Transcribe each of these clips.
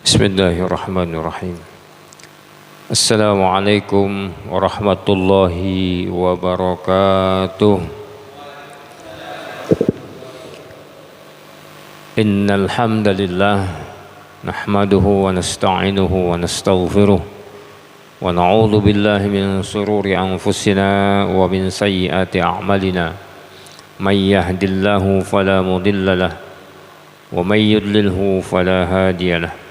Bismillahirrahmanirrahim. Assalamualaikum warahmatullahi wabarakatuh. Innal hamdalillah nahmaduhu wa nasta'inuhu wa nastaghfiruh wa na'udzu billahi min shururi anfusina wa min sayyiati a'malina. May yahdihillahu fala mudilla lahu wa may yudlilhu fala hadiya lahu.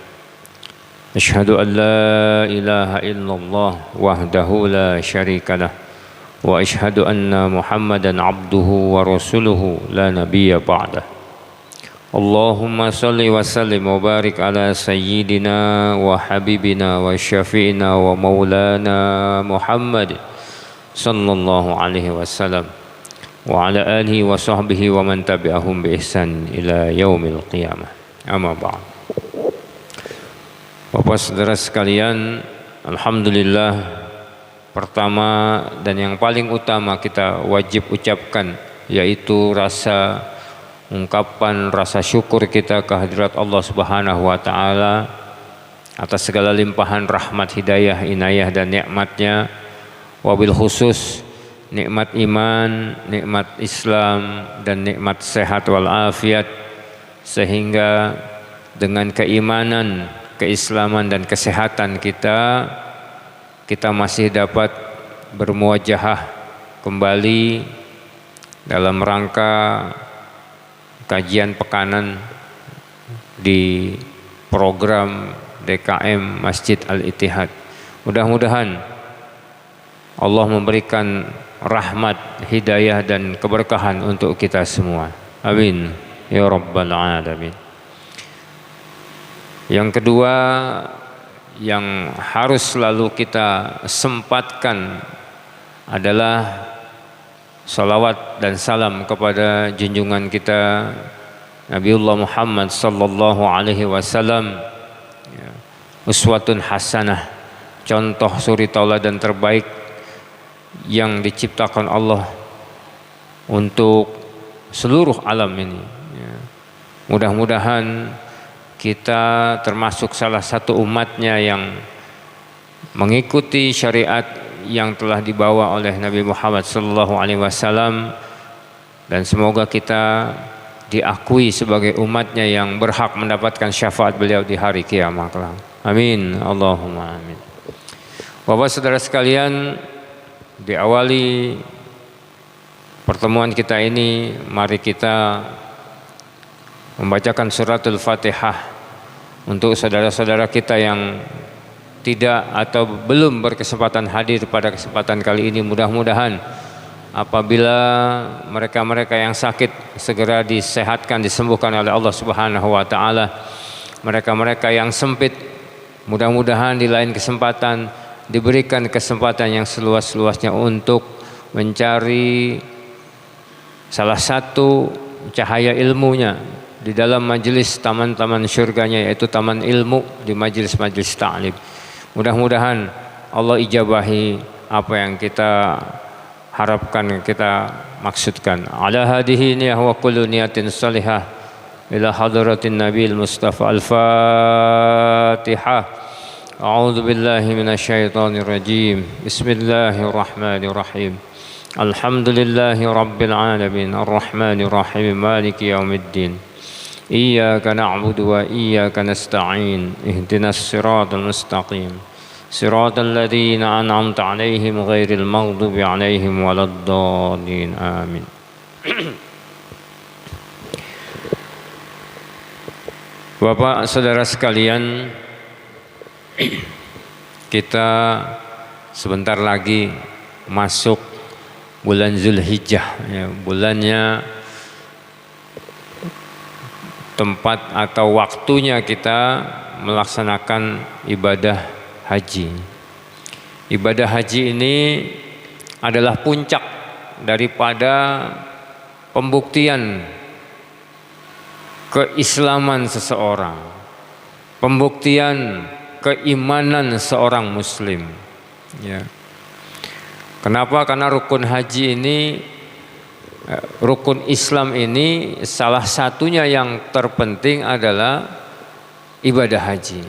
Asyhadu an la ilaha illallah wahdahu la syarika lah wa asyhadu anna Muhammadan abduhu wa rasuluhu la nabiyya ba'dah. Allahumma salli wa sallim wa barik ala sayyidina wa habibina wa syafi'ina wa maulana Muhammad sallallahu alaihi wasallam wa ala alihi wa sahbihi wa man tabi'ahum bi ihsan ila yaumil qiyamah. Amma ba'd. Bapak saudara sekalian, alhamdulillah, pertama dan yang paling utama kita wajib ucapkan yaitu ungkapan rasa syukur kita kehadirat Allah Subhanahu wa taala atas segala limpahan rahmat, hidayah, inayah dan nikmatnya, wabil khusus nikmat iman, nikmat Islam dan nikmat sehat wal afiat, sehingga dengan keimanan, keislaman dan kesehatan kita masih dapat bermuajahah kembali dalam rangka kajian pekanan di program DKM Masjid Al-Ittihad. Mudah-mudahan Allah memberikan rahmat, hidayah dan keberkahan untuk kita semua. Amin ya rabbal alamin. Yang kedua yang harus selalu kita sempatkan adalah salawat dan salam kepada junjungan kita Nabiullah Muhammad sallallahu alaihi wasallam, uswatun hasanah, contoh suri tauladan terbaik yang diciptakan Allah untuk seluruh alam ini. Mudah-mudahan kita termasuk salah satu umatnya yang mengikuti syariat yang telah dibawa oleh Nabi Muhammad sallallahu alaihi wasallam, dan semoga kita diakui sebagai umatnya yang berhak mendapatkan syafaat beliau di hari kiamat kelak. Amin, Allahumma amin. Bapak saudara sekalian, diawali pertemuan kita ini, mari kita membacakan suratul Fatihah untuk saudara-saudara kita yang tidak atau belum berkesempatan hadir pada kesempatan kali ini. Mudah-mudahan apabila mereka-mereka yang sakit segera disehatkan, disembuhkan oleh Allah Subhanahu wa taala. Mereka-mereka yang sempit, mudah-mudahan di lain kesempatan diberikan kesempatan yang seluas-luasnya untuk mencari salah satu cahaya ilmunya di dalam majelis taman-taman syurganya, yaitu taman ilmu, di majelis-majelis ta'lim. Mudah-mudahan Allah ijabahi apa yang kita harapkan, kita maksudkan. Ala hadihi niyah wa kullu niyatin salihah ila hadratin nabiil mustafa. Al-Fatihah. A'udzu billahi minasyaitonir rajim. Bismillahirrahmanirrahim. Alhamdulillahi rabbil alamin, arrahmanir rahim, maliki yaumiddin. Iyyaka na'budu wa iyyaka nasta'in. Ihdinas siratal mustaqim. Siratal ladzina an'amta 'alaihim ghairil maghdubi 'alaihim waladdallin. Amin. Bapak saudara sekalian, kita sebentar lagi masuk bulan Zulhijjah, ya, bulannya, tempat atau waktunya kita melaksanakan ibadah haji. Ibadah haji ini adalah puncak daripada pembuktian keislaman seseorang, pembuktian keimanan seorang muslim. Ya. Kenapa? Karena rukun haji ini, rukun Islam ini salah satunya yang terpenting adalah ibadah haji.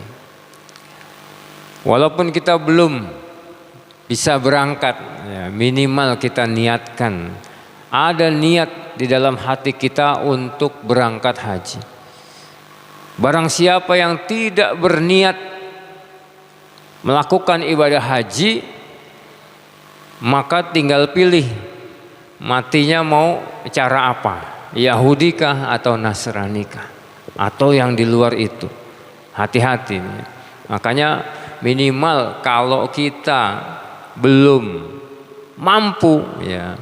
Walaupun kita belum bisa berangkat, ya, minimal kita niatkan. Ada niat di dalam hati kita untuk berangkat haji. Barang siapa yang tidak berniat melakukan ibadah haji, maka tinggal pilih matinya mau cara apa, Yahudi kah atau Nasrani kah, atau yang di luar itu. Hati-hati. Makanya minimal kalau kita belum mampu, ya,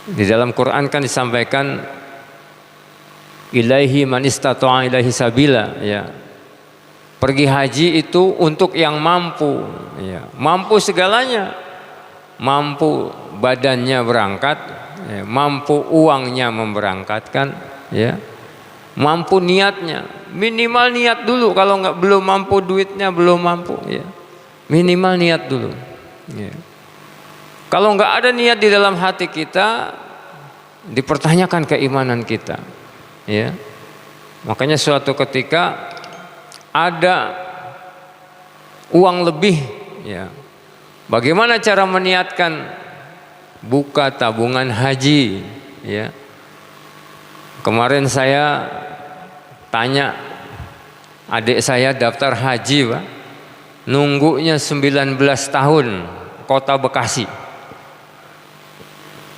di dalam Quran kan disampaikan ilaihi man istata'a ilaihi sabila, ya. Pergi haji itu untuk yang mampu, ya. Mampu segalanya. Mampu badannya berangkat, ya. Mampu uangnya memberangkatkan, ya. Mampu niatnya. Minimal niat dulu, kalau belum mampu duitnya belum mampu, ya. Minimal niat dulu, ya. Kalau nggak ada niat di dalam hati kita, dipertanyakan keimanan kita, ya. Makanya suatu ketika ada uang lebih, ya. Bagaimana cara meniatkan? Buka tabungan haji, ya. Kemarin saya tanya adik saya daftar haji, Pak. Nunggunya 19 tahun, Kota Bekasi.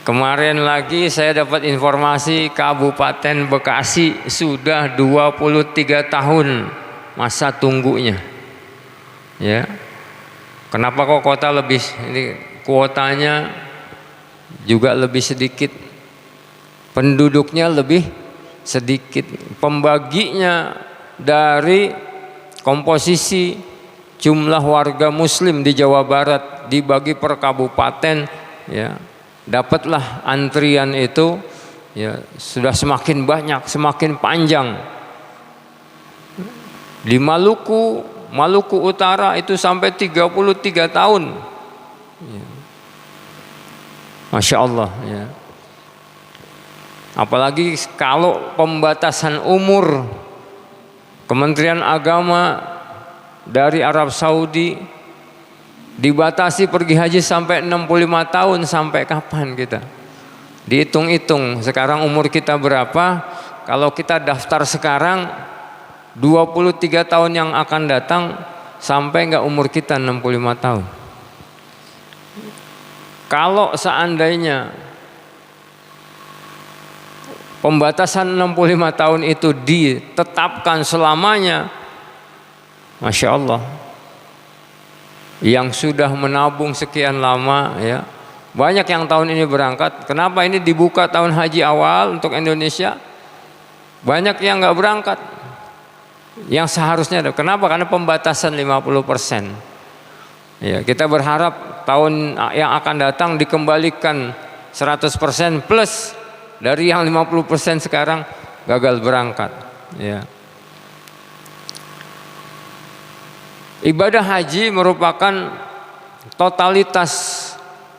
Kemarin lagi saya dapat informasi Kabupaten Bekasi sudah 23 tahun masa tunggunya. Ya. Kenapa kok kota lebih, ini kuotanya juga lebih sedikit, penduduknya lebih sedikit, pembaginya dari komposisi jumlah warga muslim di Jawa Barat dibagi per kabupaten, ya. Dapatlah antrian itu, ya, sudah semakin banyak, semakin panjang. Di Maluku Utara itu sampai 33 tahun, ya. Masya Allah, ya. Apalagi kalau pembatasan umur, Kementerian Agama dari Arab Saudi dibatasi pergi haji sampai 65 tahun. Sampai kapan kita? Dihitung-hitung sekarang umur kita berapa. Kalau kita daftar sekarang, 23 tahun yang akan datang sampai enggak umur kita 65 tahun. Kalau seandainya pembatasan 65 tahun itu ditetapkan selamanya, Masya Allah, yang sudah menabung sekian lama, ya, banyak yang tahun ini berangkat. Kenapa ini dibuka tahun haji awal untuk Indonesia? Banyak yang nggak berangkat, yang seharusnya ada. Kenapa? Karena pembatasan 50%. Ya, kita berharap tahun yang akan datang dikembalikan 100% plus dari yang 50% sekarang gagal berangkat, ya. Ibadah haji merupakan totalitas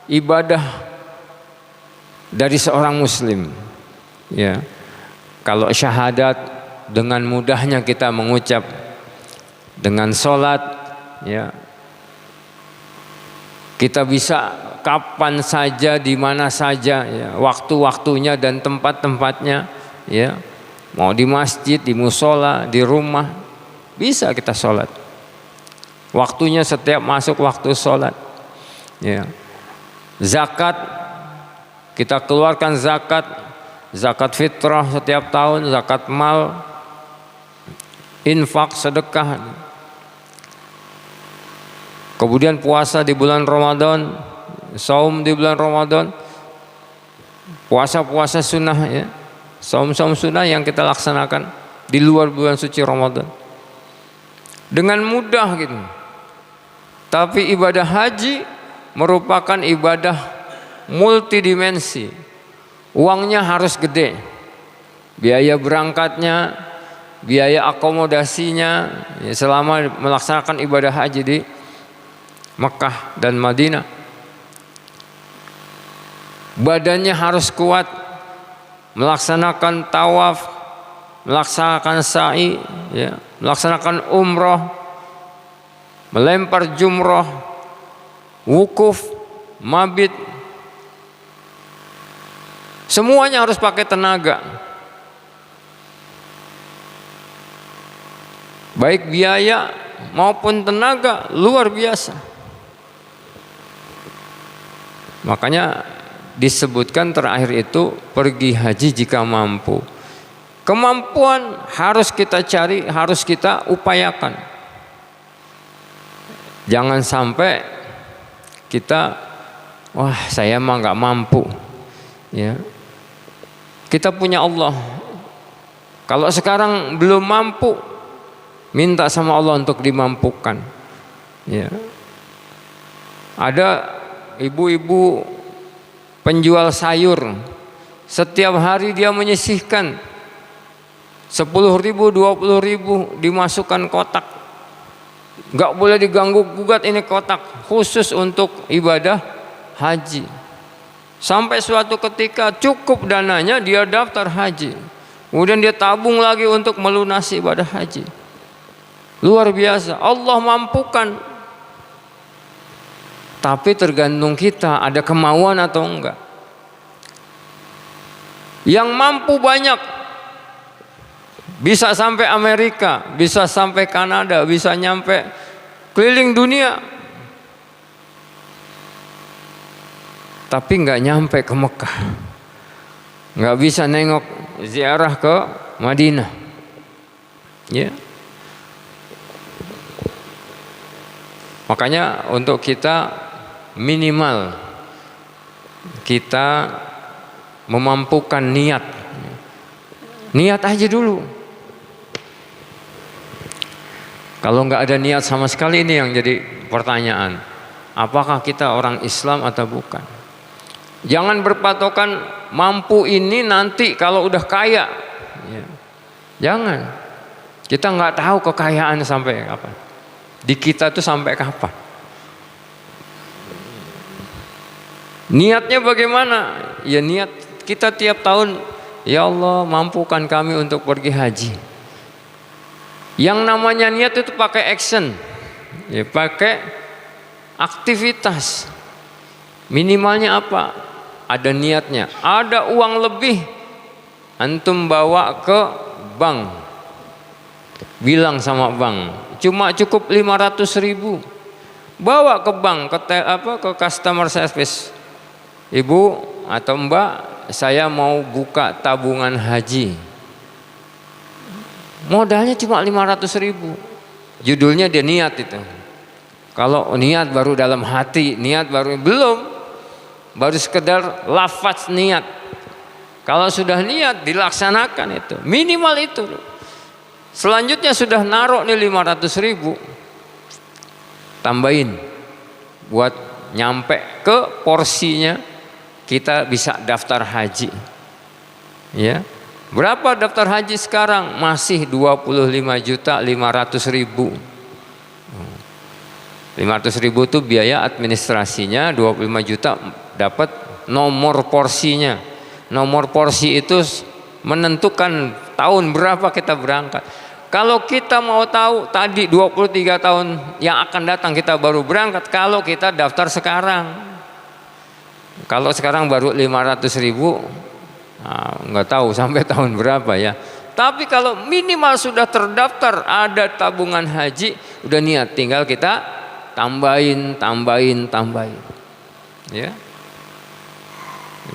ibadah dari seorang muslim, ya. Kalau syahadat dengan mudahnya kita mengucap, dengan sholat, ya, kita bisa kapan saja, di mana saja, ya, waktu-waktunya dan tempat-tempatnya, ya. Mau di masjid, di musola, di rumah, bisa kita sholat. Waktunya setiap masuk waktu sholat, ya. Zakat, kita keluarkan zakat fitrah setiap tahun, zakat mal, infak, sedekah. Kemudian puasa di bulan Ramadan, saum di bulan Ramadan, puasa-puasa sunnah, ya, saum-saum sunnah yang kita laksanakan di luar bulan suci Ramadan dengan mudah, gitu. Tapi ibadah haji merupakan ibadah multidimensi. Uangnya harus gede, biaya berangkatnya, biaya akomodasinya, ya, selama melaksanakan ibadah haji di Mekah dan Madinah. Badannya harus kuat, melaksanakan tawaf, melaksanakan sa'i, ya, melaksanakan umroh, melempar jumroh, wukuf, mabit, semuanya harus pakai tenaga, baik biaya maupun tenaga, luar biasa. Makanya disebutkan terakhir itu pergi haji jika mampu. Kemampuan harus kita cari, harus kita upayakan. Jangan sampai kita, wah saya mah nggak mampu. Ya, kita punya Allah. Kalau sekarang belum mampu, minta sama Allah untuk dimampukan. Ya, ada ibu-ibu penjual sayur, setiap hari dia menyisihkan 10.000, 20.000 dimasukkan kotak. Nggak boleh diganggu gugat ini kotak, khusus untuk ibadah haji. Sampai suatu ketika cukup dananya, dia daftar haji. Kemudian dia tabung lagi untuk melunasi ibadah haji. Luar biasa, Allah mampukan. Tapi tergantung kita ada kemauan atau enggak. Yang mampu banyak, bisa sampai Amerika, bisa sampai Kanada, bisa nyampe keliling dunia, tapi nggak nyampe ke Mekah, nggak bisa nengok ziarah ke Madinah. Ya, makanya untuk kita minimal kita memampukan niat aja dulu. Kalau nggak ada niat sama sekali, ini yang jadi pertanyaan, apakah kita orang Islam atau bukan? Jangan berpatokan mampu ini nanti kalau udah kaya. Ya. Jangan. Kita nggak tahu kekayaan sampai kapan. Di kita tuh sampai kapan. Niatnya bagaimana? Ya niat kita tiap tahun, ya Allah mampukan kami untuk pergi haji. Yang namanya niat itu pakai action, ya, pakai aktivitas. Minimalnya apa? Ada niatnya. Ada uang lebih, antum bawa ke bank, bilang sama bank, cuma cukup 500.000. Bawa ke bank, ke customer service, Ibu atau Mbak, saya mau buka tabungan haji. Modalnya cuma 500.000. Judulnya dia niat itu. Kalau niat baru dalam hati, niat baru baru sekedar lafaz niat. Kalau sudah niat dilaksanakan itu, minimal itu. Selanjutnya sudah naruh nih 500.000, tambahin buat nyampe ke porsinya kita bisa daftar haji. Ya. Berapa daftar haji sekarang? Masih 25.500.000. 500.000 itu biaya administrasinya, 25 juta dapat nomor porsinya. Nomor porsi itu menentukan tahun berapa kita berangkat. Kalau kita mau tahu tadi 23 tahun yang akan datang kita baru berangkat, kalau kita daftar sekarang. Kalau sekarang baru 500.000, nggak tahu sampai tahun berapa ya. Tapi kalau minimal sudah terdaftar, ada tabungan haji, udah niat, tinggal kita tambahin. Ya.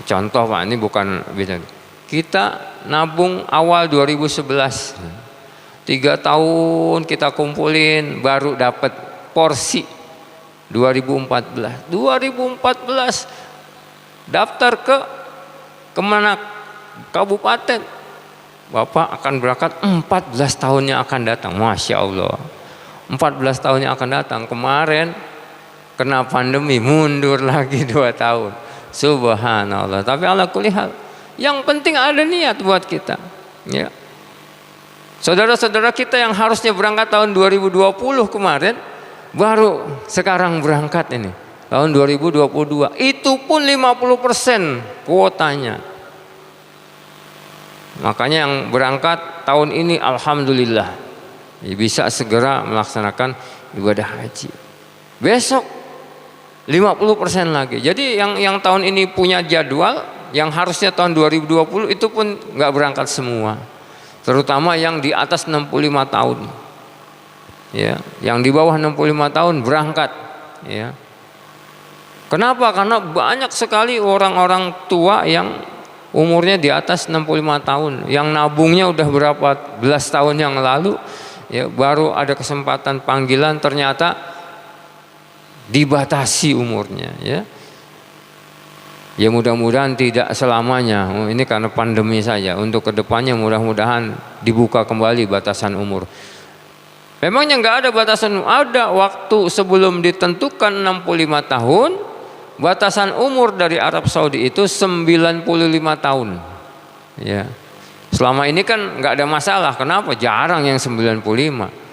Contoh Pak, ini bukan bisa. Kita nabung awal 2011, 3 tahun kita kumpulin baru dapat porsi 2014 daftar ke kemana, kabupaten, Bapak akan berangkat 14 tahun yang akan datang. Masya Allah, 14 tahun yang akan datang. Kemarin kena pandemi, mundur lagi 2 tahun. Subhanallah. Tapi ala kulli hal, yang penting ada niat buat kita, ya. Saudara-saudara kita yang harusnya berangkat tahun 2020 kemarin, baru sekarang berangkat ini tahun 2022. Itu pun 50% kuotanya. Makanya yang berangkat tahun ini alhamdulillah bisa segera melaksanakan ibadah haji. Besok 50% lagi. Jadi yang tahun ini punya jadwal, yang harusnya tahun 2020 itu pun nggak berangkat semua. Terutama yang di atas 65 tahun. Ya, yang di bawah 65 tahun berangkat, ya. Kenapa? Karena banyak sekali orang-orang tua yang umurnya di atas 65 tahun, yang nabungnya udah berapa belas tahun yang lalu, ya, baru ada kesempatan panggilan, ternyata dibatasi umurnya, ya. Ya mudah-mudahan tidak selamanya. Ini karena pandemi saja. Untuk kedepannya mudah-mudahan dibuka kembali batasan umur. Memangnya nggak ada batasan? Ada waktu sebelum ditentukan 65 tahun, batasan umur dari Arab Saudi itu 95 tahun. Ya. Selama ini kan nggak ada masalah. Kenapa? Jarang yang 95.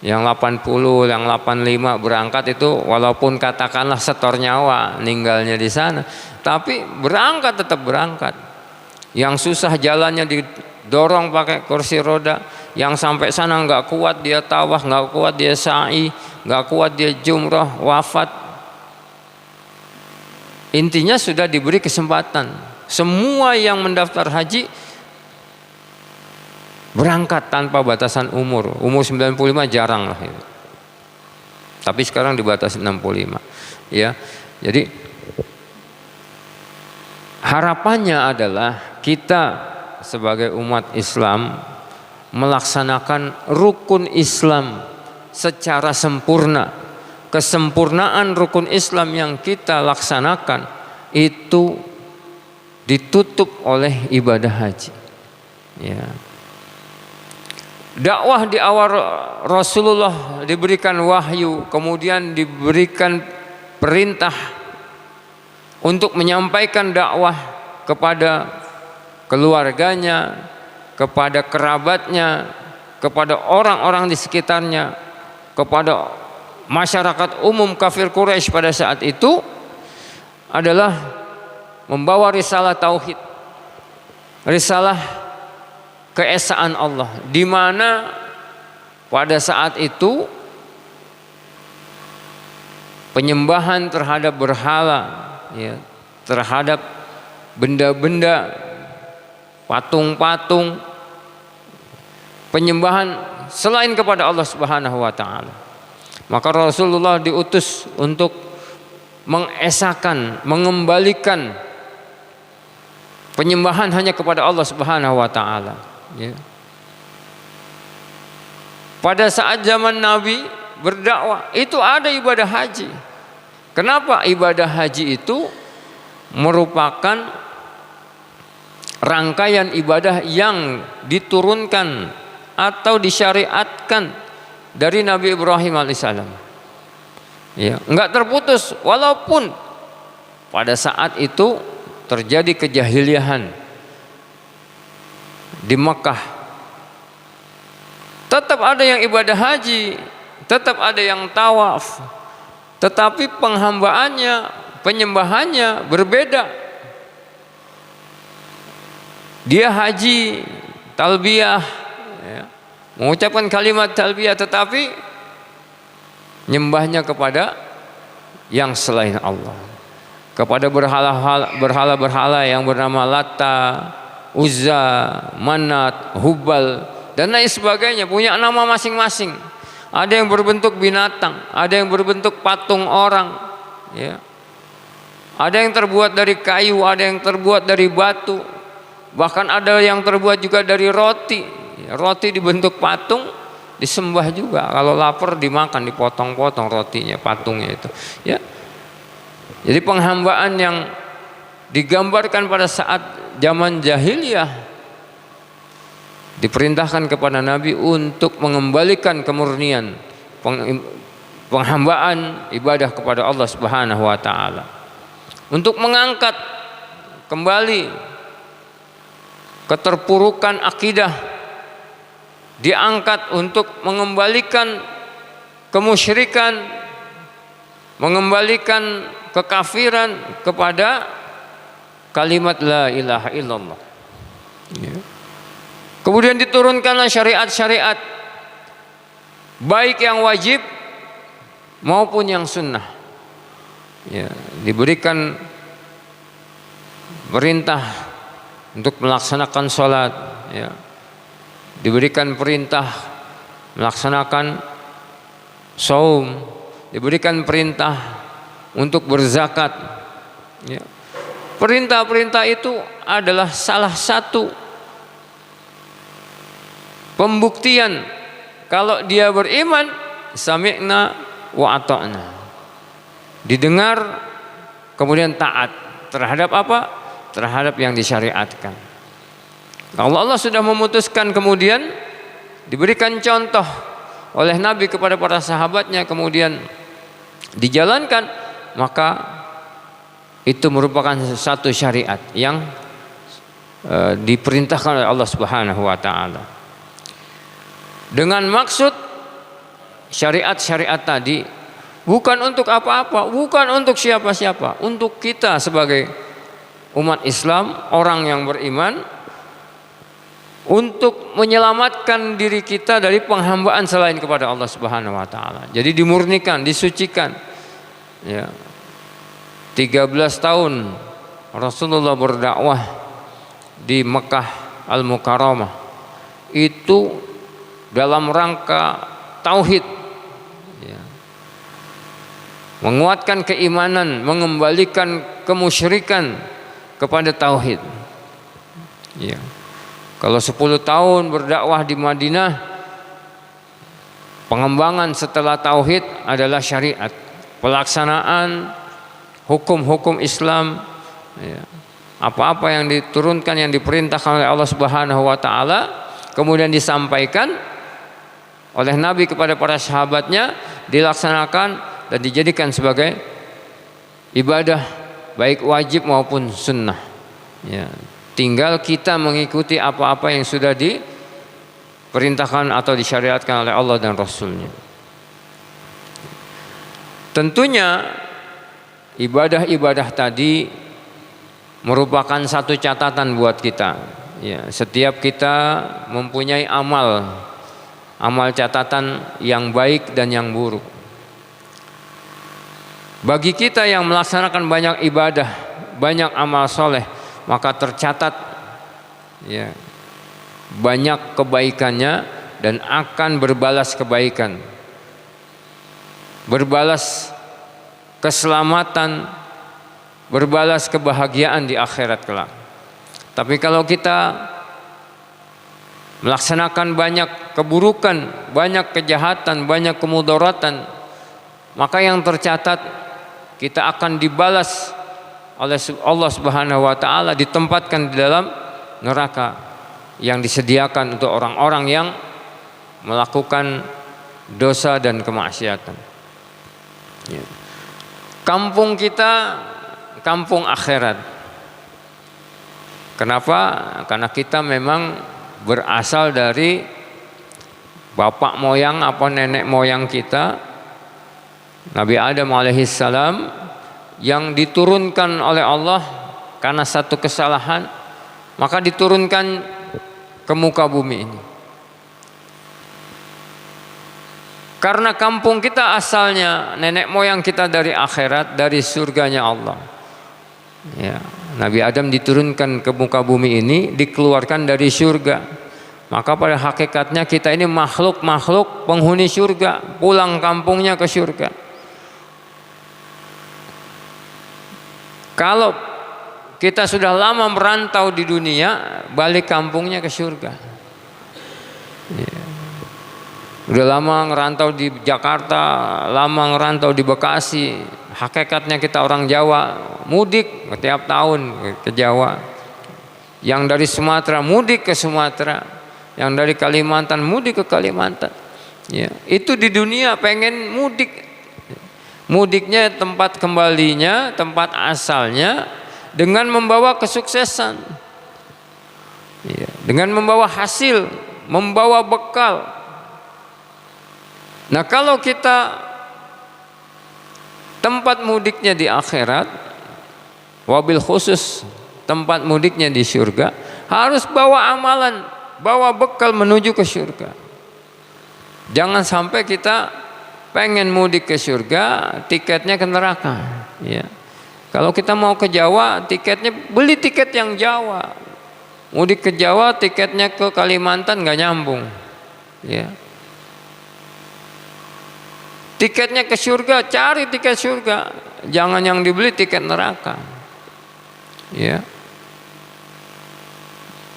Yang 80, yang 85 berangkat itu walaupun katakanlah setor nyawa ninggalnya di sana, tapi berangkat tetap berangkat. Yang susah jalannya didorong pakai kursi roda, yang sampai sana nggak kuat dia tawaf, nggak kuat dia sa'i, nggak kuat dia jumrah, wafat. Intinya sudah diberi kesempatan. Semua yang mendaftar haji berangkat tanpa batasan umur. Umur 95 jarang lah itu. Tapi sekarang dibatasi 65. Ya. Jadi harapannya adalah kita sebagai umat Islam melaksanakan rukun Islam secara sempurna. Kesempurnaan rukun Islam yang kita laksanakan itu ditutup oleh ibadah haji. Ya. Dakwah di awal Rasulullah diberikan wahyu, kemudian diberikan perintah untuk menyampaikan dakwah kepada keluarganya, kepada kerabatnya, kepada orang-orang di sekitarnya, kepada masyarakat umum kafir Quraisy pada saat itu adalah membawa risalah tauhid, risalah keesaan Allah, di mana pada saat itu penyembahan terhadap berhala, ya, terhadap benda-benda, patung-patung, penyembahan selain kepada Allah Subhanahu wa taala. Maka Rasulullah diutus untuk mengesahkan, mengembalikan penyembahan hanya kepada Allah Subhanahu wa taala. Ya. Pada saat zaman Nabi berdakwah itu ada ibadah haji. Kenapa? Ibadah haji itu merupakan rangkaian ibadah yang diturunkan atau disyariatkan dari Nabi Ibrahim alaihissalam. Ya, enggak terputus walaupun pada saat itu terjadi kejahiliahan di Mekah. Tetap ada yang ibadah haji, tetap ada yang tawaf, tetapi penghambaannya, penyembahannya berbeda. Dia haji, talbiyah, ya, mengucapkan kalimat talbiyah, tetapi nyembahnya kepada yang selain Allah, kepada berhala-berhala yang bernama Lata, Uzza, Manat, Hubal, dan lain sebagainya, punya nama masing-masing. Ada yang berbentuk binatang, ada yang berbentuk patung orang, ya. Ada yang terbuat dari kayu, ada yang terbuat dari batu, bahkan ada yang terbuat juga dari roti. Roti dibentuk patung, disembah juga. Kalau lapar dimakan, dipotong-potong rotinya, patungnya itu. Ya. Jadi penghambaan yang digambarkan pada saat zaman jahiliyah diperintahkan kepada Nabi untuk mengembalikan kemurnian penghambaan ibadah kepada Allah Subhanahu wa taala, untuk mengangkat kembali keterpurukan akidah, diangkat untuk mengembalikan kemusyrikan, mengembalikan kekafiran kepada kalimat la ilaha illallah. Ya. Kemudian diturunkanlah syariat-syariat, baik yang wajib maupun yang sunnah. Ya, diberikan perintah untuk melaksanakan sholat, ya. Diberikan perintah melaksanakan saum, diberikan perintah untuk berzakat, ya. Perintah-perintah itu adalah salah satu pembuktian kalau dia beriman, sami'na wa ata'na, didengar kemudian taat terhadap apa? Terhadap yang disyariatkan. Kalau Allah sudah memutuskan kemudian diberikan contoh oleh Nabi kepada para sahabatnya kemudian dijalankan, maka itu merupakan satu syariat yang diperintahkan oleh Allah Subhanahu wa taala. Dengan maksud syariat-syariat tadi bukan untuk apa-apa, bukan untuk siapa-siapa, untuk kita sebagai umat Islam, orang yang beriman, untuk menyelamatkan diri kita dari penghambaan selain kepada Allah Subhanahu wa taala. Jadi dimurnikan, disucikan. Ya. 13 tahun Rasulullah berdakwah di Mekah Al-Mukarramah itu dalam rangka tauhid, ya. Menguatkan keimanan, mengembalikan kemusyrikan kepada tauhid, ya. Kalau 10 tahun berdakwah di Madinah, pengembangan setelah tauhid adalah syariat, pelaksanaan hukum-hukum Islam, ya. Apa-apa yang diturunkan, yang diperintahkan oleh Allah Subhanahu wa taala kemudian disampaikan oleh Nabi kepada para sahabatnya, dilaksanakan dan dijadikan sebagai ibadah baik wajib maupun sunnah, ya. Tinggal kita mengikuti apa-apa yang sudah diperintahkan atau disyariatkan oleh Allah dan Rasulnya. Tentunya ibadah-ibadah tadi merupakan satu catatan buat kita, ya. Setiap kita mempunyai amal catatan yang baik dan yang buruk. Bagi kita yang melaksanakan banyak ibadah, banyak amal soleh, maka tercatat, ya, banyak kebaikannya dan akan berbalas kebaikan, berbalas keselamatan, berbalas kebahagiaan di akhirat kelak. Tapi kalau kita melaksanakan banyak keburukan, banyak kejahatan, banyak kemudaratan, maka yang tercatat kita akan dibalas oleh Allah Subhanahu wa taala, ditempatkan di dalam neraka yang disediakan untuk orang-orang yang melakukan dosa dan kemaksiatan. Ya. Kampung kita kampung akhirat. Kenapa? Karena kita memang berasal dari bapak moyang apa nenek moyang kita, Nabi Adam alaihissalam, yang diturunkan oleh Allah karena satu kesalahan, maka diturunkan ke muka bumi ini. Karena kampung kita asalnya, nenek moyang kita dari akhirat, dari surganya Allah, ya. Nabi Adam diturunkan ke muka bumi ini, dikeluarkan dari surga. Maka pada hakikatnya kita ini makhluk-makhluk penghuni surga, pulang kampungnya ke surga. Kalau kita sudah lama merantau di dunia, balik kampungnya ke surga, ya. Udah lama ngerantau di Jakarta, lama ngerantau di Bekasi, hakikatnya kita orang Jawa, mudik setiap tahun ke Jawa. Yang dari Sumatera mudik ke Sumatera, yang dari Kalimantan mudik ke Kalimantan, ya. Itu di dunia pengen mudik. Mudiknya tempat kembalinya, tempat asalnya, dengan membawa kesuksesan, ya, dengan membawa hasil, membawa bekal. Nah, kalau kita tempat mudiknya di akhirat, wabil khusus tempat mudiknya di surga, harus bawa amalan, bawa bekal menuju ke surga. Jangan sampai kita pengen mudik ke surga, tiketnya ke neraka. Ya. Kalau kita mau ke Jawa, tiketnya beli tiket yang Jawa. Mudik ke Jawa, tiketnya ke Kalimantan nggak nyambung. Ya. Tiketnya ke surga, cari tiket surga. Jangan yang dibeli tiket neraka. Ya.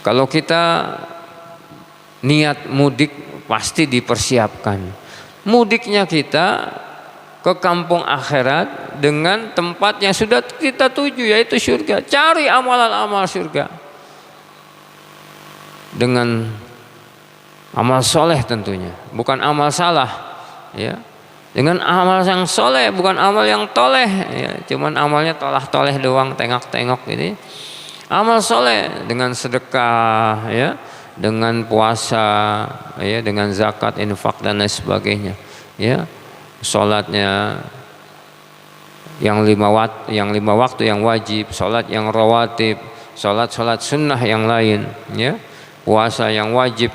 Kalau kita niat mudik pasti dipersiapkan. Mudiknya kita ke kampung akhirat dengan tempat yang sudah kita tuju, yaitu surga. Cari amalan-amal surga dengan amal soleh tentunya, bukan amal salah, ya. Dengan amal yang soleh, bukan amal yang toleh, ya. Cuman amalnya tolah-toleh doang, tengok-tengok ini. Amal soleh dengan sedekah, ya, dengan puasa, ya, dengan zakat, infak dan lain sebagainya, ya. Sholatnya yang lima waktu yang wajib, sholat yang rawatib, sholat sunnah yang lain, ya. Puasa yang wajib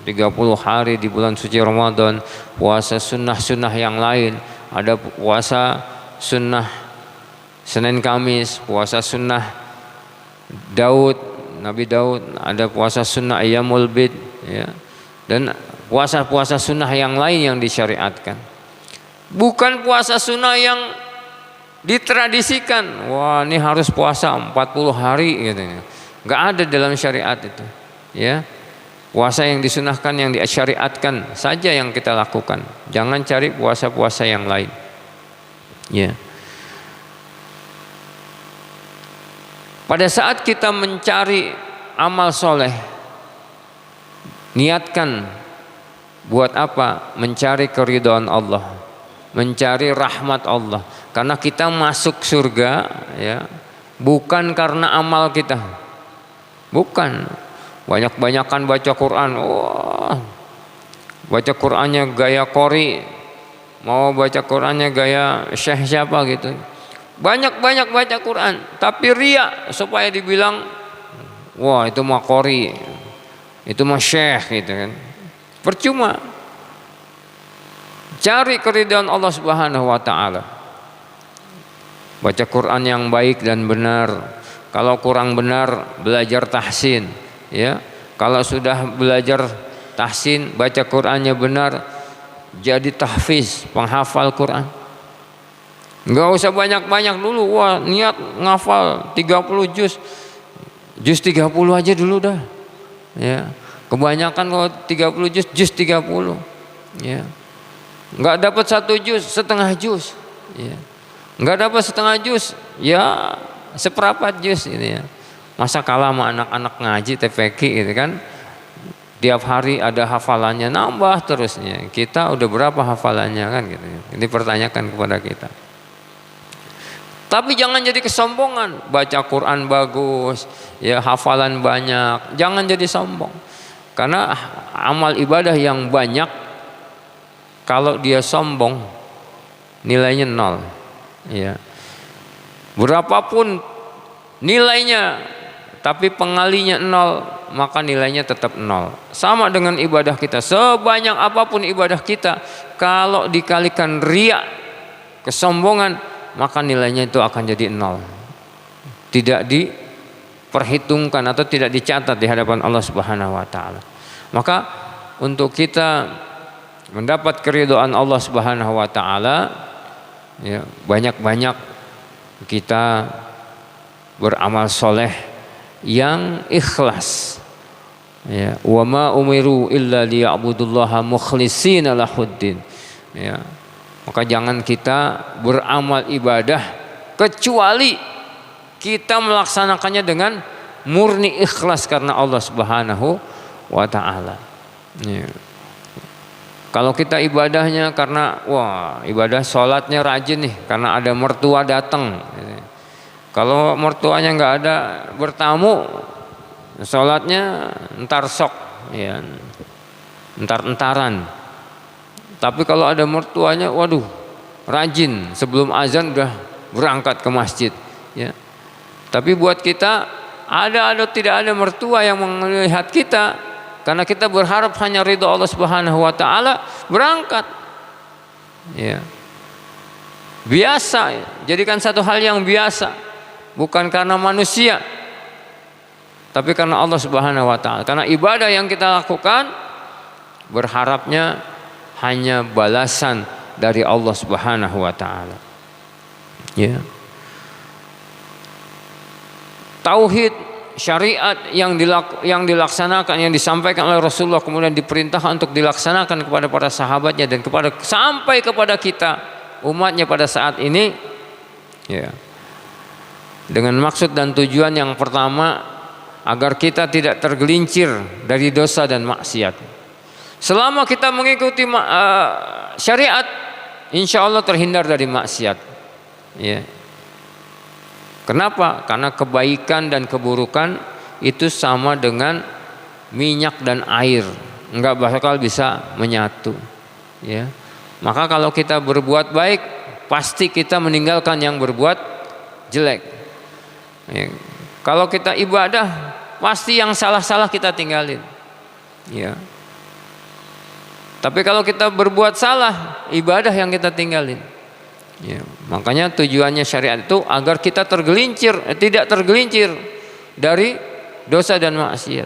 30 hari di bulan suci Ramadan, puasa sunnah yang lain, ada puasa sunnah Senin Kamis, puasa sunnah Nabi Daud, ada puasa sunnah Ayyamul Bid, ya. Dan puasa sunnah yang lain yang disyariatkan. Bukan puasa sunnah yang ditradisikan. Wah, ini harus puasa 40 hari gitu. Enggak ada dalam syariat itu. Ya. Puasa yang disunahkan, yang disyariatkan saja yang kita lakukan. Jangan cari puasa-puasa yang lain. Ya. Pada saat kita mencari amal soleh, niatkan buat apa? Mencari keridhaan Allah, mencari rahmat Allah. Karena kita masuk surga, ya, bukan karena amal kita, bukan. Banyak-banyakan baca Quran, wah, baca Qurannya gaya Qori, mau baca Qurannya gaya Syekh siapa gitu. Banyak-banyak baca Quran, tapi riya supaya dibilang, wah itu mah Qori, itu mah Syekh gitu kan. Percuma. Cari keridhaan Allah Subhanahu wa taala. Baca Quran yang baik dan benar. Kalau kurang benar, belajar tahsin, ya. Kalau sudah belajar tahsin, baca Qurannya benar, jadi tahfiz, penghafal Quran. Enggak usah banyak-banyak dulu. Wah, niat ngafal 30 juz. Juz 30 aja dulu dah. Ya. Kebanyakan kalau 30 juz, juz 30. Ya. Enggak dapat 1 juz, setengah juz. Ya. Enggak dapat setengah juz, ya seperempat juz ini, ya. Masa kalah sama anak-anak ngaji TPQ gitu kan. Tiap hari ada hafalannya, nambah terusnya. Kita udah berapa hafalannya kan gitu. Ini pertanyakan kepada kita. Tapi jangan jadi kesombongan. Baca Quran bagus, ya hafalan banyak. Jangan jadi sombong. Karena amal ibadah yang banyak, kalau dia sombong, nilainya 0. Ya. Berapapun nilainya, tapi pengalinya 0, maka nilainya tetap 0. Sama dengan ibadah kita. Sebanyak apapun ibadah kita, kalau dikalikan riya, kesombongan, maka nilainya itu akan jadi 0. Tidak diperhitungkan atau tidak dicatat di hadapan Allah Subhanahu wa taala. Maka untuk kita mendapat keridhaan Allah Subhanahu wa taala, ya, banyak-banyak kita beramal soleh yang ikhlas. Ya, wa ma umiru illa liya'budullaha mukhlishina lahuddin. Ya. Maka jangan kita beramal ibadah kecuali kita melaksanakannya dengan murni ikhlas karena Allah Subhanahu wa taala. Ya. Kalau kita ibadahnya karena wah, ibadah sholatnya rajin nih karena ada mertua datang. Kalau mertuanya nggak ada, bertamu, sholatnya entar sok, ya, entar-entaran. Tapi kalau ada mertuanya, waduh, rajin, sebelum azan udah berangkat ke masjid, ya. Tapi buat kita ada atau tidak ada mertua yang melihat kita, karena kita berharap hanya ridho Allah Subhanahu wa taala, berangkat. Ya. Biasa, jadikan satu hal yang biasa, bukan karena manusia, tapi karena Allah Subhanahu wa taala. Karena ibadah yang kita lakukan berharapnya hanya balasan dari Allah Subhanahu wa taala. Ya. Tauhid syariat yang dilaksanakan, yang disampaikan oleh Rasulullah, kemudian diperintahkan untuk dilaksanakan kepada para sahabatnya dan sampai kepada kita umatnya pada saat ini, ya, dengan maksud dan tujuan yang pertama agar kita tidak tergelincir dari dosa dan maksiat. Selama kita mengikuti syariat, insya Allah terhindar dari maksiat. Ya. Kenapa? Karena kebaikan dan keburukan itu sama dengan minyak dan air, enggak bakal bisa menyatu. Ya. Maka kalau kita berbuat baik, pasti kita meninggalkan yang berbuat jelek. Ya. Kalau kita ibadah, pasti yang salah-salah kita tinggalin. Ya. Tapi kalau kita berbuat salah, ibadah yang kita tinggalin. Ya, makanya tujuannya syariat itu agar kita tidak tergelincir dari dosa dan maksiat.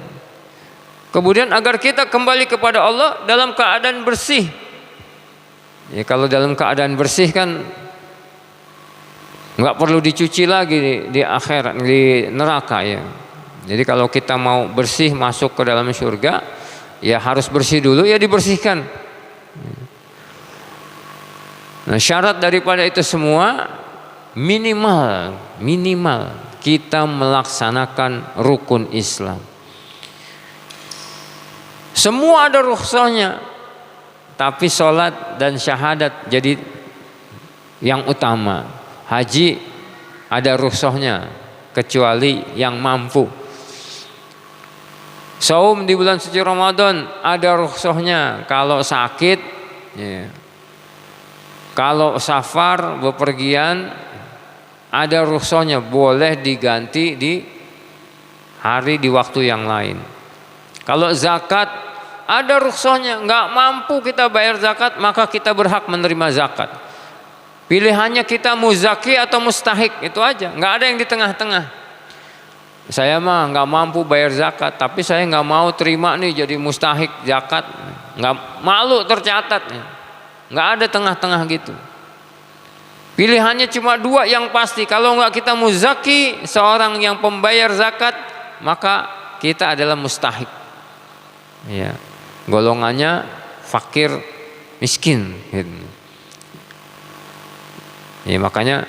Kemudian agar kita kembali kepada Allah dalam keadaan bersih. Ya, kalau dalam keadaan bersih kan nggak perlu dicuci lagi di akhirat, di neraka ya. Jadi kalau kita mau bersih masuk ke dalam surga, ya harus bersih dulu, ya dibersihkan. Nah, syarat daripada itu semua minimal kita melaksanakan rukun Islam. Semua ada rukhsahnya, tapi sholat dan syahadat jadi yang utama. Haji ada rukhsahnya kecuali yang mampu. Saum di bulan suci Ramadan ada rukhsahnya kalau sakit, ya. Kalau safar bepergian ada rukhsahnya, boleh diganti di hari di waktu yang lain. Kalau zakat ada rukhsahnya, nggak mampu kita bayar zakat maka kita berhak menerima zakat. Pilihannya kita muzaki atau mustahik, itu aja, nggak ada yang di tengah-tengah. Saya mah nggak mampu bayar zakat, tapi saya nggak mau terima nih jadi mustahik zakat, nggak, malu tercatat. Nggak ada tengah-tengah gitu. Pilihannya cuma dua yang pasti. Kalau nggak kita muzaki, seorang yang pembayar zakat, maka kita adalah mustahik. Ya, golongannya fakir miskin. Ya, makanya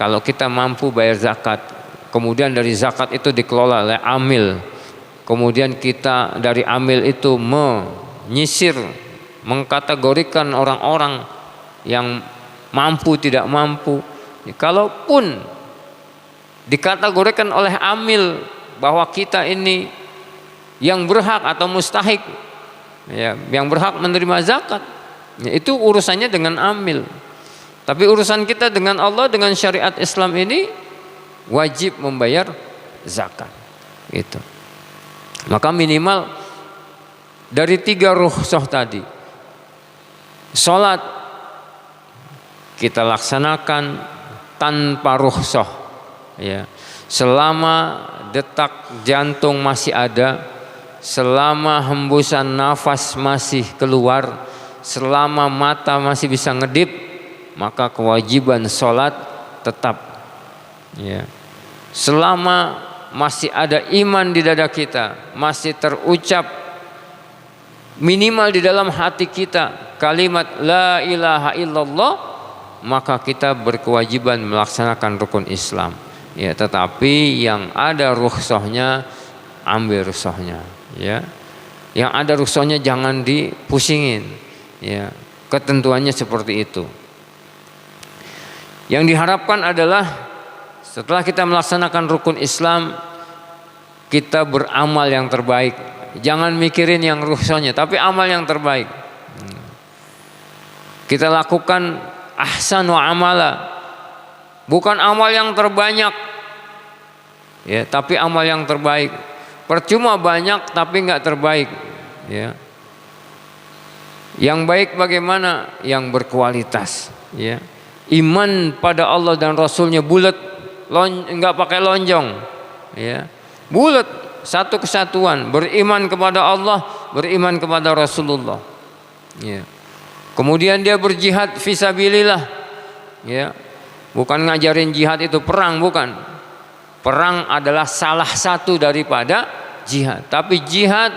kalau kita mampu bayar zakat, kemudian dari zakat itu dikelola oleh amil, kemudian kita dari amil itu menyisir, mengkategorikan orang-orang yang mampu tidak mampu. Kalaupun dikategorikan oleh amil bahwa kita ini yang berhak atau mustahik, ya, yang berhak menerima zakat, ya, itu urusannya dengan amil. Tapi urusan kita dengan Allah, dengan syariat Islam ini wajib membayar zakat. Gitu. Maka minimal dari 3 rukhsah tadi. Sholat kita laksanakan tanpa rukhsah, ya. Selama detak jantung masih ada, selama hembusan nafas masih keluar, selama mata masih bisa ngedip, maka kewajiban sholat tetap, ya. Selama masih ada iman di dada kita, masih terucap minimal di dalam hati kita kalimat la ilaha illallah, maka kita berkewajiban melaksanakan rukun Islam. Ya, tetapi yang ada rukhsahnya ambil rukhsahnya, ya. Yang ada rukhsahnya jangan dipusingin, ya. Ketentuannya seperti itu. Yang diharapkan adalah setelah kita melaksanakan rukun Islam, kita beramal yang terbaik. Jangan mikirin yang rukhsahnya, tapi amal yang terbaik. Kita lakukan ahsanu amala, bukan amal yang terbanyak, ya, tapi amal yang terbaik. Percuma banyak tapi nggak terbaik, ya. Yang baik bagaimana? Yang berkualitas, ya. Iman pada Allah dan Rasulnya bulat, enggak pakai lonjong, ya. Bulat, satu kesatuan, beriman kepada Allah, beriman kepada Rasulullah, ya. Kemudian dia berjihad fisabilillah, ya. Bukan ngajarin jihad itu perang, bukan. Perang adalah salah satu daripada jihad, tapi jihad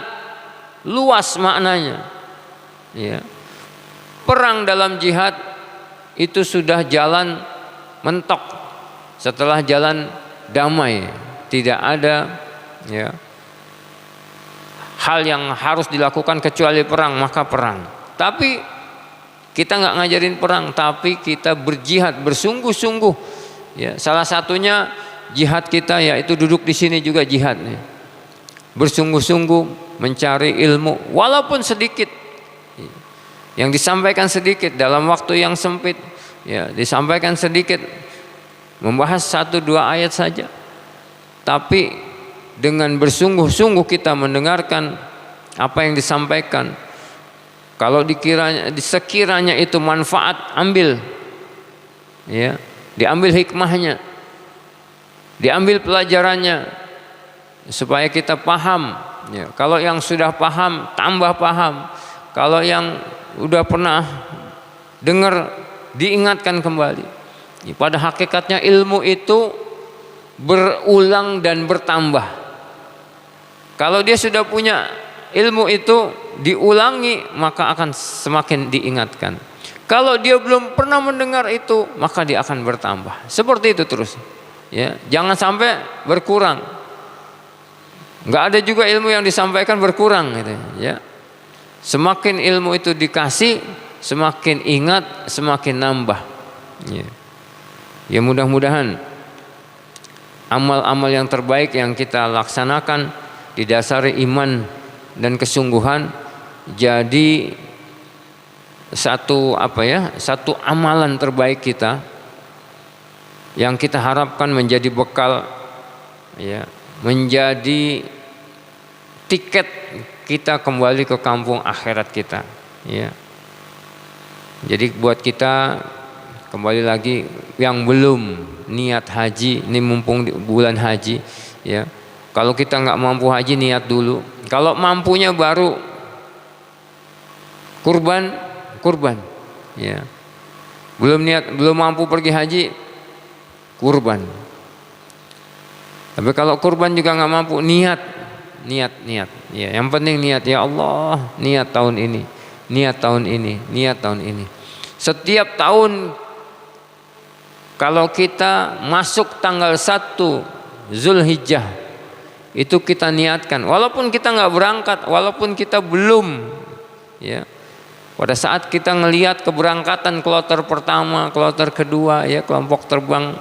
luas maknanya, ya. Perang dalam jihad itu sudah jalan mentok, setelah jalan damai, tidak ada, ya, hal yang harus dilakukan kecuali perang, maka perang. Tapi kita nggak ngajarin perang, tapi kita berjihad bersungguh-sungguh, ya. Salah satunya jihad kita yaitu duduk di sini juga jihad, ya. Bersungguh-sungguh mencari ilmu walaupun sedikit, yang disampaikan sedikit dalam waktu yang sempit, ya, disampaikan sedikit, membahas 1-2 ayat saja, tapi dengan bersungguh-sungguh kita mendengarkan apa yang disampaikan. Kalau sekiranya itu manfaat, ambil, ya, diambil hikmahnya, diambil pelajarannya, supaya kita paham, ya. Kalau yang sudah paham, tambah paham. Kalau yang udah pernah dengar, diingatkan kembali. Pada hakikatnya ilmu itu berulang dan bertambah. Kalau dia sudah punya ilmu itu, diulangi, maka akan semakin diingatkan. Kalau dia belum pernah mendengar itu, maka dia akan bertambah. Seperti itu terus, ya. Jangan sampai berkurang. Nggak ada juga ilmu yang disampaikan berkurang, gitu, ya. Semakin ilmu itu dikasih, semakin ingat, semakin nambah, ya. Ya, mudah-mudahan amal-amal yang terbaik yang kita laksanakan didasari iman dan kesungguhan, jadi satu amalan terbaik kita yang kita harapkan menjadi bekal, ya, menjadi tiket kita kembali ke kampung akhirat kita, ya. Jadi buat kita, kembali lagi, yang belum niat haji, ini mumpung bulan haji, ya. Kalau kita nggak mampu haji, niat dulu. Kalau mampunya baru kurban, ya. Belum mampu pergi haji, kurban. Tapi kalau kurban juga nggak mampu, niat. Ya, yang penting niat, ya Allah, niat tahun ini, niat tahun ini, niat tahun ini. Setiap tahun kalau kita masuk tanggal 1 Zulhijjah, itu kita niatkan, walaupun kita nggak berangkat, walaupun kita belum, ya. Pada saat kita ngelihat keberangkatan kloter pertama, kloter kedua, ya, kelompok terbang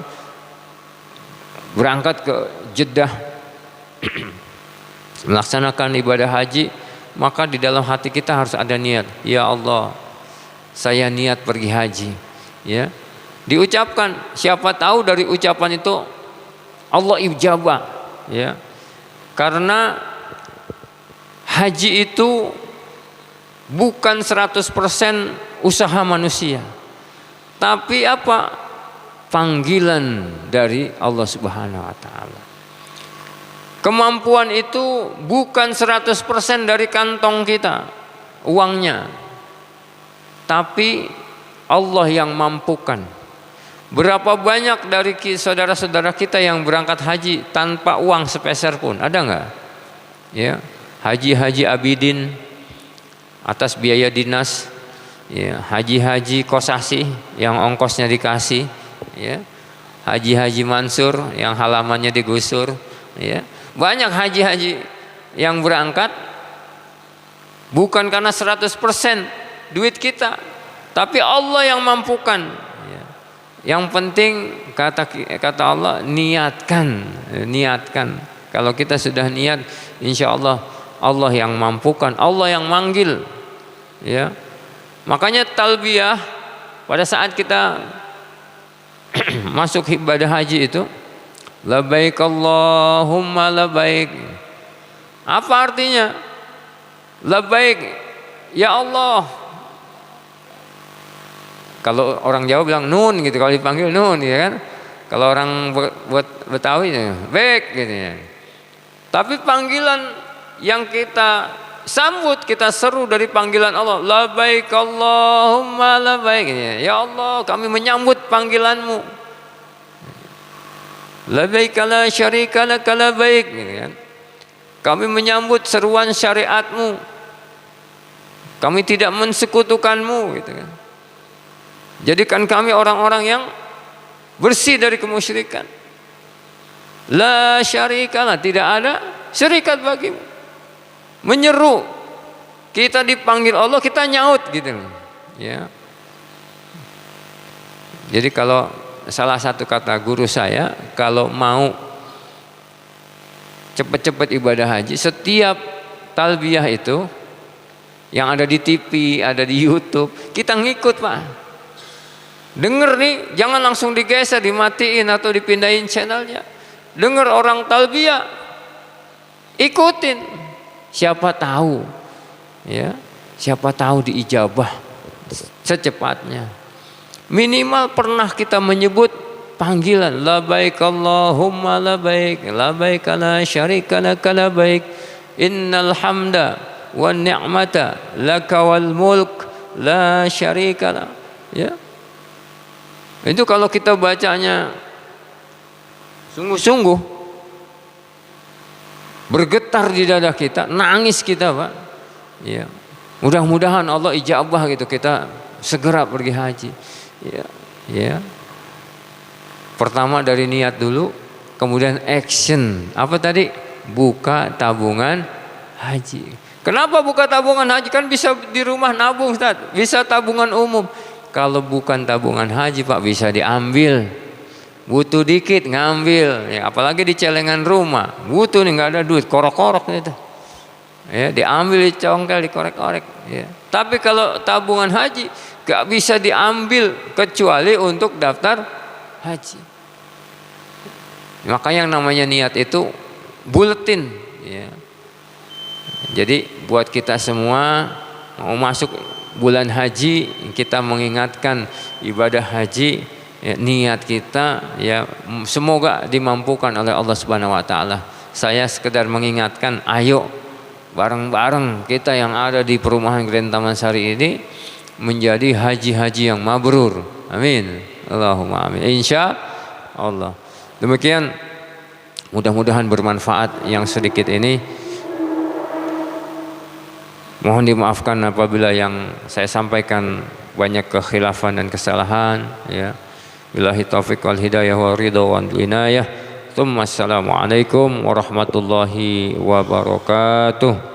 berangkat ke Jeddah melaksanakan ibadah haji, maka di dalam hati kita harus ada niat. Ya Allah, saya niat pergi haji, ya. Diucapkan, siapa tahu dari ucapan itu Allah ijabah, ya. Karena haji itu bukan 100% usaha manusia, tapi apa? Panggilan dari Allah Subhanahu wa taala. Kemampuan itu bukan 100% dari kantong kita, uangnya, tapi Allah yang mampukan. Berapa banyak dari saudara-saudara kita yang berangkat haji tanpa uang sepeser pun, ada nggak? Ya, haji Abidin atas biaya dinas, ya, haji Kosasi yang ongkosnya dikasih, ya, haji Mansur yang halamannya digusur, ya. Banyak haji yang berangkat bukan karena 100% duit kita, tapi Allah yang mampukan, ya. Yang penting kata Allah, niatkan. Kalau kita sudah niat, insya Allah Allah yang mampukan, Allah yang manggil, ya. Makanya talbiyah pada saat kita masuk ibadah haji itu, labbaik Allahumma labbaik. Apa artinya? Labbaik, ya Allah, Kalau orang Jawa bilang nun gitu, kalau dipanggil nun ya kan. Kalau orang buat Betawi bek gitu ya. Tapi panggilan yang kita sambut, kita seru dari panggilan Allah, labbaik Allahumma labbaik. Ya Allah, kami menyambut panggilanmu. Labbaik la syarika lak labbaik gitu kan. Kami menyambut seruan syariatmu. Kami tidak mensekutukanmu gitu kan. Jadikan kami orang-orang yang bersih dari kemusyrikan. La syarikalah, tidak ada syarikat bagimu. Menyeru, kita dipanggil Allah, kita nyaut gitu ya. Jadi kalau salah satu kata guru saya, kalau mau cepat-cepat ibadah haji, setiap talbiyah itu yang ada di TV, ada di YouTube, kita ngikut Pak. Dengar nih, jangan langsung digeser, dimatiin atau dipindahin channelnya. Dengar orang talbiyah, ikutin. Siapa tahu, ya, siapa tahu diijabah secepatnya. Minimal pernah kita menyebut panggilan labbaik Allahumma labbaik, labbaik la syarika lak labbaik, innal hamda wan ni'mata laka wal mulk la syarika lak. Ya. Itu kalau kita bacanya sungguh-sungguh, bergetar di dada kita, nangis kita Pak. Ya. Mudah-mudahan Allah ijabah gitu, kita segera pergi haji. Ya. Ya. Pertama dari niat dulu, kemudian action. Apa tadi? Buka tabungan haji. Kenapa buka tabungan haji? Kan bisa di rumah nabung Ustaz, bisa tabungan umum. Kalau bukan tabungan haji Pak, bisa diambil. Butuh dikit ngambil, ya, apalagi di celengan rumah. Butuh nih nggak ada duit, korok-korok gitu. Ya, diambil, dicongkel, dikorek-korek. Ya. Tapi kalau tabungan haji nggak bisa diambil kecuali untuk daftar haji. Maka yang namanya niat itu buletin. Ya. Jadi buat kita semua mau masuk bulan haji, kita mengingatkan ibadah haji, ya, niat kita ya semoga dimampukan oleh Allah Subhanahu wa taala. Saya sekedar mengingatkan, ayo bareng-bareng kita yang ada di perumahan Grand Taman Sari ini menjadi haji-haji yang mabrur. Amin. Allahumma amin. Insya Allah. Demikian, mudah-mudahan bermanfaat yang sedikit ini. Mohon dimaafkan apabila yang saya sampaikan banyak kekhilafan dan kesalahan ya. Billahi taufiq wal hidayah wa ridha wa inayah. Assalamualaikum warahmatullahi wabarakatuh.